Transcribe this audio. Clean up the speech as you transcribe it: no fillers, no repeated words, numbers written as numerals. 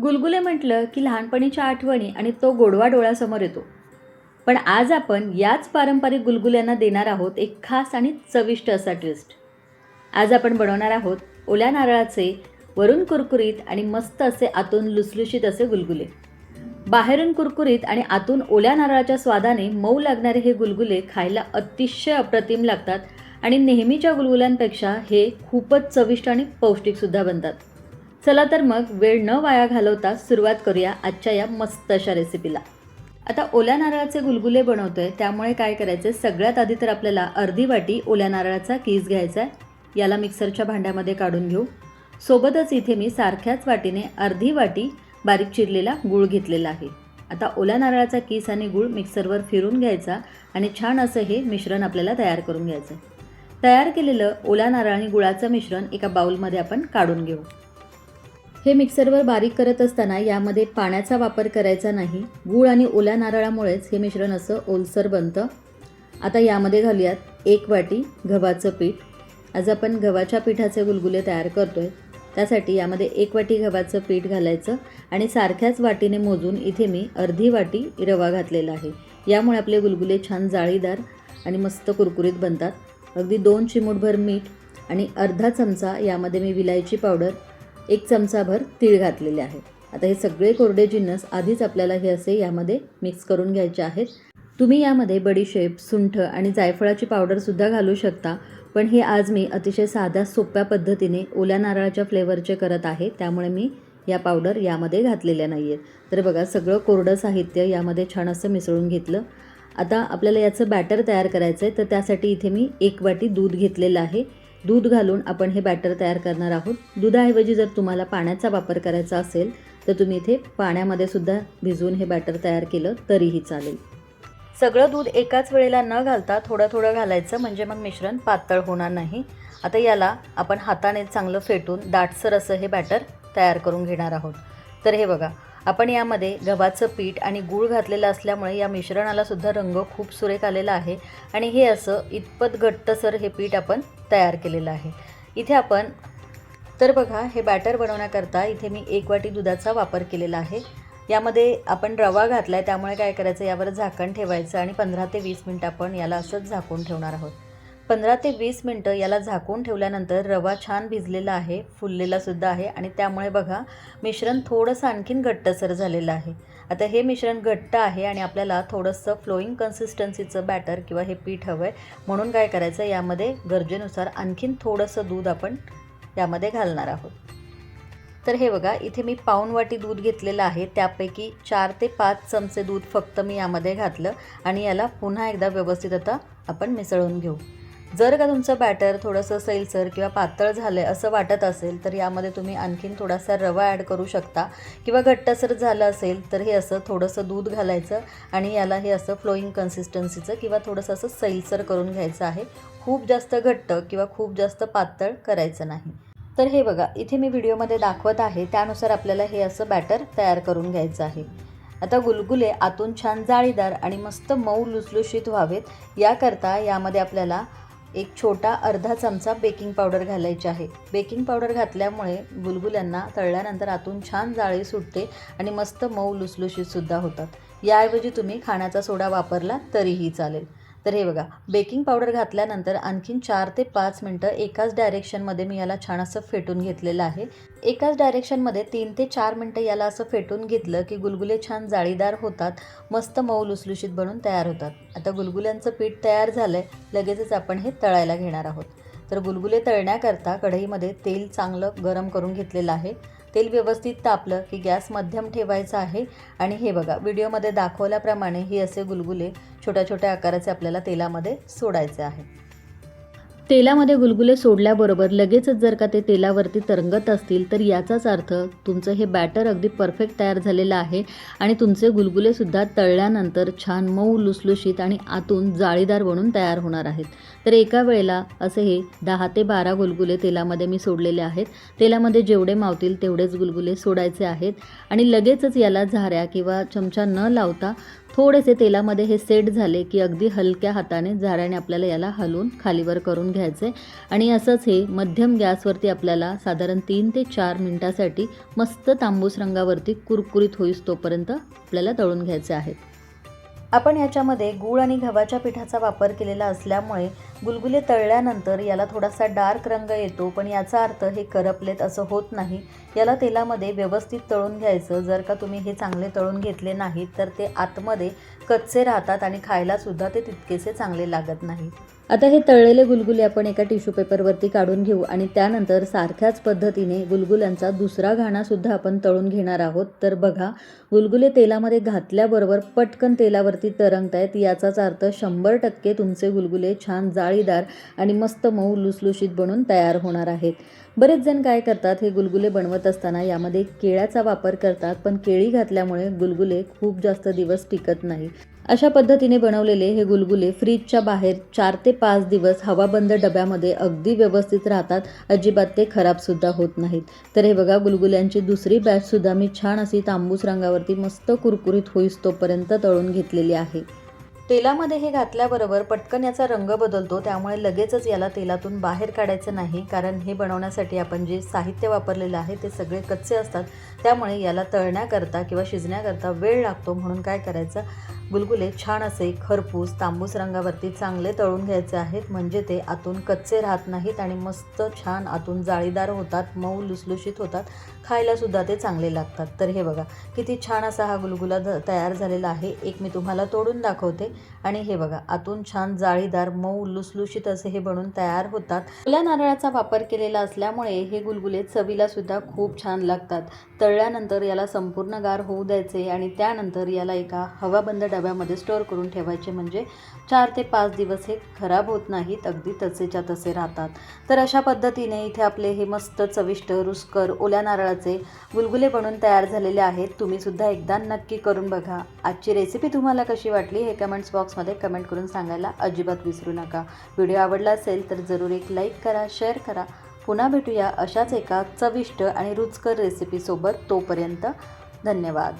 गुलगुले म्हटलं की लहानपणीच्या आठवणी आणि तो गोडवा डोळ्यासमोर येतो. पण आज आपण याच पारंपरिक गुलगुल्यांना देणार आहोत एक खास आणि चविष्ट असा ट्विस्ट. आज आपण बनवणार आहोत ओल्या नारळाचे वरून कुरकुरीत आणि मस्त असे आतून लुसलुशीत असे गुलगुले. बाहेरून कुरकुरीत आणि आतून ओल्या नारळाच्या स्वादाने मऊ लागणारे हे गुलगुले खायला अतिशय अप्रतिम लागतात आणि नेहमीच्या गुलगुल्यांपेक्षा हे खूपच चविष्ट आणि पौष्टिकसुद्धा बनतात. चला तर मग वेळ न वाया घालवता सुरुवात करूया आजच्या या मस्त अशा रेसिपीला. आता ओल्या नारळाचे गुलगुले बनवतोय त्यामुळे काय करायचं, सगळ्यात आधी तर आपल्याला अर्धी वाटी ओल्या नारळाचा कीस घ्यायचा आहे. याला मिक्सरच्या भांड्यामध्ये काढून घेऊ. सोबतच इथे मी सारख्याच वाटीने अर्धी वाटी बारीक चिरलेला गूळ घेतलेला आहे. आता ओल्या नारळाचा कीस आणि गूळ मिक्सरवर फिरून घ्यायचा आणि छान असं हे मिश्रण आपल्याला तयार करून घ्यायचं. तयार केलेलं ओल्या नारळ आणि गुळाचं मिश्रण एका बाउलमध्ये आपण काढून घेऊ. हे मिक्सरवर बारीक करत असताना यामध्ये पाण्याचा वापर करायचा नाही. गूळ आणि ओल्या नारळामुळेच हे मिश्रण असं ओलसर बनतं. आता यामध्ये घालूयात 1 वाटी गव्हाचं पीठ. आज आपण गव्हाच्या पिठाचे गुलगुले तयार करतोय, त्यासाठी यामध्ये 1 वाटी गव्हाचं पीठ घालायचं आणि सारख्याच वाटीने मोजून इथे मी अर्धी वाटी रवा घातलेला आहे. यामुळे आपले गुलगुले छान जाळीदार आणि मस्त कुरकुरीत बनतात. अगदी 2 चिमूटभर मीठ आणि अर्धा चमचा यामध्ये मी विलायची पावडर, 1 चमचाभर तीळ घातलेले आहे. आता हे सगळे कोरडे जिन्नस आधीच आपल्याला हे असे यामध्ये मिक्स करून घ्यायचे आहेत. तुम्ही यामध्ये बडीशेप, सुंठ आणि जायफळाची पावडरसुद्धा घालू शकता, पण हे आज मी अतिशय साध्या सोप्या पद्धतीने ओल्या नारळाच्या फ्लेवरचे करत आहे, त्यामुळे मी या पावडर यामध्ये घातलेल्या नाही आहेत. तर बघा, सगळं कोरडं साहित्य यामध्ये छान असं मिसळून घेतलं. आता आपल्याला याचं बॅटर तयार करायचं आहे, तर त्यासाठी इथे मी 1 वाटी दूध घेतलेलं आहे. दूध घालून आपण हे बॅटर तयार करणार आहोत. दुधाऐवजी जर तुम्हाला पाण्याचा वापर करायचा असेल तर तुम्ही इथे पाण्यामध्ये सुद्धा भिजवून हे बॅटर तयार केलं तरीही चालेल. सगळं दूध एकाच वेळेला न घालता थोडं थोडं घालायचं, म्हणजे मग मिश्रण पातळ होणार नाही. आता याला आपण हाताने चांगलं फेटून दाटसर असं हे बॅटर तयार करून घेणार आहोत. तर हे बघा, आपण यामध्ये गव्हाचं पीठ आणि गूळ घातलेलं असल्यामुळे या मिश्रणाला सुद्धा रंग खूप सुरेख आलेला आहे आणि हे असं इतपत घट्टसर हे पीठ आपण तयार केलेलं आहे. इथे आपण तर बघा, हे बॅटर बनवण्याकरता इथे मी 1 वाटी दुधाचा वापर केलेला आहे. यामध्ये आपण रवा घातला आहे, त्यामुळे काय करायचं, यावर झाकण ठेवायचं आणि 15 ते 20 मिनटं आपण याला असंच झाकून ठेवणार आहोत. 15 ते 20 मिनटं याला झाकून ठेवल्यानंतर रवा छान भिजलेला आहे, फुललेला सुद्धा आहे आणि त्यामुळे बघा मिश्रण थोडंसं आणखीन घट्टसर झालेलं आहे. आता हे मिश्रण घट्ट आहे आणि आपल्याला थोडंसं फ्लोईंग कन्सिस्टन्सीचं बॅटर किंवा हे पीठ हवं आहे, म्हणून काय करायचं, यामध्ये गरजेनुसार आणखीन थोडंसं दूध आपण यामध्ये घालणार आहोत. तर हे बघा, इथे मी पाऊण वाटी दूध घेतलेलं आहे, त्यापैकी 4 ते 5 चमचे दूध फक्त मी यामध्ये घातलं आणि याला पुन्हा एकदा व्यवस्थित आता आपण मिसळून घेऊ. जर का तुमचं बॅटर थोडंसं सैलसर किंवा पातळ झालं आहे असं वाटत असेल तर यामध्ये तुम्ही आणखीन थोडासा रवा ॲड करू शकता, किंवा घट्टसर झालं असेल तर हे असं थोडंसं दूध घालायचं आणि याला हे असं फ्लोईंग कन्सिस्टन्सीचं किंवा थोडंसं असं सैलसर करून घ्यायचं आहे. खूप जास्त घट्ट किंवा खूप जास्त पातळ करायचं नाही. तर हे बघा, इथे मी व्हिडिओमध्ये दाखवत आहे त्यानुसार आपल्याला हे असं बॅटर तयार करून घ्यायचं आहे. आता गुलगुले आतून छान जाळीदार आणि मस्त मऊ लुसलुशीत व्हावेत याकरता यामध्ये आपल्याला एक छोटा अर्धा चमचा बेकिंग पावडर घालायची आहे. बेकिंग पावडर घातल्यामुळे गुलगुल्यांना तळल्यानंतर आतून छान जाळी सुटते आणि मस्त मऊ लुसलुशीतसुद्धा होतात. याऐवजी तुम्ही खाण्याचा सोडा वापरला तरीही चालेल. तर हे बघा, बेकिंग पावडर घातल्यानंतर आणखीन 4 ते 5 मिनटं एकाच डायरेक्शनमध्ये मी याला छान असं फेटून घेतलेलं आहे. एकाच डायरेक्शनमध्ये 3 ते 4 मिनटं याला असं फेटून घेतलं की गुलगुले छान जाळीदार होतात, मस्त मऊ लुसलुशीत बनून तयार होतात. आता गुलगुल्यांचं पीठ तयार झालं आहे, लगेचच आपण हे तळायला घेणार आहोत. तर गुलगुले तळण्याकरता कढईमध्ये तेल चांगलं गरम करून घेतलेलं आहे. तेल व्यवस्थित तापलं की गॅस मध्यम ठेवायचा आहे आणि हे बघा, व्हिडिओमध्ये दाखवल्याप्रमाणे हे असे गुलगुले छोट्या छोट्या आकाराचे आपल्याला तेलामध्ये सोडायचे आहे. तेलामध्ये गुलगुले सोडल्याबरोबर लगेचच जर का ते तेलावरती तरंगत असतील तर याचाच अर्थ तुमचं हे बॅटर अगदी परफेक्ट तयार झालेलं आहे आणि तुमचे गुलगुलेसुद्धा तळल्यानंतर छान मऊ लुसलुशीत आणि आतून जाळीदार बनून तयार होणार आहेत. तर एका वेळेला असे हे 10 ते 12 गुलगुले तेलामध्ये मी सोडलेले आहेत. तेलामध्ये जेवढे मावतील तेवढेच गुलगुले सोडायचे आहेत आणि लगेचच याला झाऱ्या किंवा चमचा न लावता थोडेसे तेलामध्ये हे सेट झाले की अगदी हलक्या हाताने झाऱ्याने आपल्याला याला हलवून खालीवर करून घ्यायचे आणि असंच हे मध्यम गॅसवरती आपल्याला साधारण 3 ते 4 मिनिटासाठी मस्त तांबूस रंगावरती कुरकुरीत होईस तोपर्यंत आपल्याला तळून घ्यायचे आहेत. आपण याच्यामध्ये गूळ आणि गव्हाच्या पिठाचा वापर केलेला असल्यामुळे गुलगुले तळल्यानंतर याला थोडासा डार्क रंग येतो, पण याचा अर्थ हे करपलेत असं होत नाही. याला तेलामध्ये व्यवस्थित तळून घ्यायचं. जर का तुम्ही हे चांगले तळून घेतले नाहीत तर ते आतमध्ये कच्चे राहतात आणि खायलासुद्धा ते तितकेसे चांगले लागत नाही. आता हे तळलेले गुलगुले आपण एका टिश्यू पेपरवरती काढून घेऊ आणि त्यानंतर सारख्याच पद्धतीने गुलगुल्यांचा दुसरा घाणासुद्धा आपण तळून घेणार आहोत. तर बघा, गुलगुले तेलामध्ये घातल्याबरोबर पटकन तेलावरती तरंगत आहेत. याचाच अर्थ 100% तुमचे गुलगुले छान जाळीदार आणि मस्त मऊ लुसलुशीत बनून तयार होणार आहेत. बरेच जण काय करतात, हे गुलगुले बनवत असताना यामध्ये केळ्याचा वापर करतात, पण केळी घातल्यामुळे गुलगुले खूप जास्त दिवस टिकत नाही. अशा पद्धतीने बनवलेले हे गुलगुले फ्रीजच्या बाहेर 4 ते 5 दिवस हवाबंद डब्यामध्ये अगदी व्यवस्थित राहतात. अजिबात ते खराबसुद्धा होत नाहीत. तर हे बघा, गुलगुल्यांची दुसरी बॅचसुद्धा मी छान अशी तांबूस रंगावरती मस्त कुरकुरीत होईस तोपर्यंत तळून घेतलेली आहे. तेलामध्ये हे घातल्याबरोबर पटकन याचा रंग बदलतो, त्यामुळे लगेचच याला तेलातून बाहेर काढायचं नाही, कारण हे बनवण्यासाठी आपण जे साहित्य वापरलेलं आहे ते सगळे कच्चे असतात. त्यामुळे याला तळण्याकरता किंवा शिजण्याकरता वेळ लागतो. म्हणून काय करायचं, गुलगुले छान असे खरपूस तांबूस रंगावरती चांगले तळून घ्यायचे आहेत, म्हणजे ते आतून कच्चे राहत नाहीत आणि मस्त छान आतून जाळीदार होतात, मऊ लुसलुशीत होतात, खायलासुद्धा ते चांगले लागतात. तर हे बघा, किती छान असा हा गुलगुला तयार झालेला आहे. एक मी तुम्हाला तोडून दाखवते आणि हे बघा, आतून छान जाळीदार मऊ लुसलुशीत असे हे बनून तयार होतात. ओल्या नारळाचा वापर केलेला असल्यामुळे हे गुलगुले चवीलासुद्धा खूप छान लागतात. तळल्यानंतर याला संपूर्ण गार होऊ द्यायचे आणि त्यानंतर याला एका हवाबंद डब्यामध्ये स्टोअर करून ठेवायचे, म्हणजे 4 ते 5 दिवस हे खराब होत नाहीत, अगदी तसेच्या तसे राहतात. तर अशा पद्धतीने इथे आपले हे मस्त चविष्ट रुचकर ओल्या नारळाचे गुलगुले बनून तयार झालेले आहेत. तुम्हीसुद्धा एकदा नक्की करून बघा. आजची रेसिपी तुम्हाला कशी वाटली हे कमेंट्स बॉक्समध्ये कमेंट करून सांगायला अजिबात विसरू नका. व्हिडिओ आवडला असेल तर जरूर एक लाईक करा, शेअर करा. पुन्हा भेटूया अशाच एका चविष्ट आणि रुचकर रेसिपीसोबत. तोपर्यंत धन्यवाद.